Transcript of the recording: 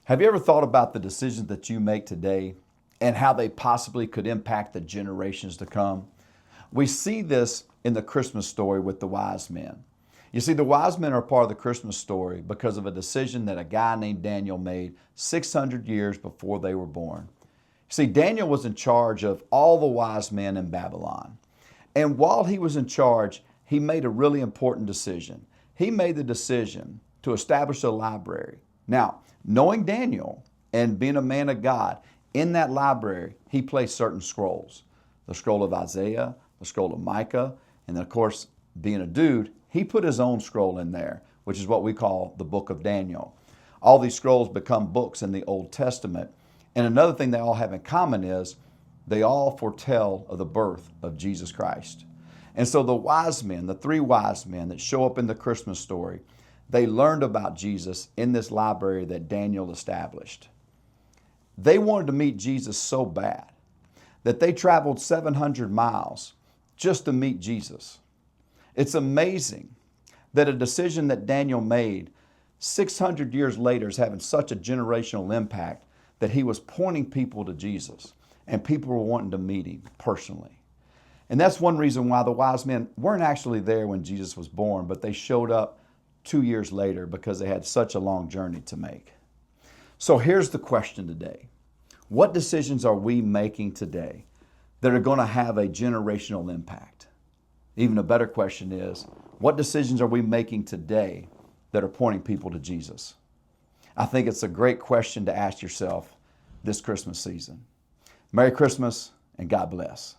Have you ever thought about the decisions that you make today and how they possibly could impact the generations to come? We see this in the Christmas story with the wise men. You see, the wise men are part of the Christmas story because of a decision that a guy named Daniel made 600 years before they were born. See, Daniel was in charge of all the wise men in Babylon. And while he was in charge, he made a really important decision. He made the decision to establish a library. Now, knowing Daniel and being a man of God, in that library, he placed certain scrolls. The scroll of Isaiah, the scroll of Micah, and then of course, being a dude, he put his own scroll in there, which is what we call the book of Daniel. All these scrolls become books in the Old Testament. And another thing they all have in common is they all foretell of the birth of Jesus Christ. And so the wise men, the three wise men that show up in the Christmas story, they learned about Jesus in this library that Daniel established. They wanted to meet Jesus so bad that they traveled 700 miles just to meet Jesus. It's amazing that a decision that Daniel made 600 years later is having such a generational impact that he was pointing people to Jesus and people were wanting to meet him personally. And that's one reason why the wise men weren't actually there when Jesus was born, but they showed up 2 years later because they had such a long journey to make. So here's the question today. What decisions are we making today that are going to have a generational impact? Even a better question is, what decisions are we making today that are pointing people to Jesus? I think it's a great question to ask yourself this Christmas season. Merry Christmas and God bless.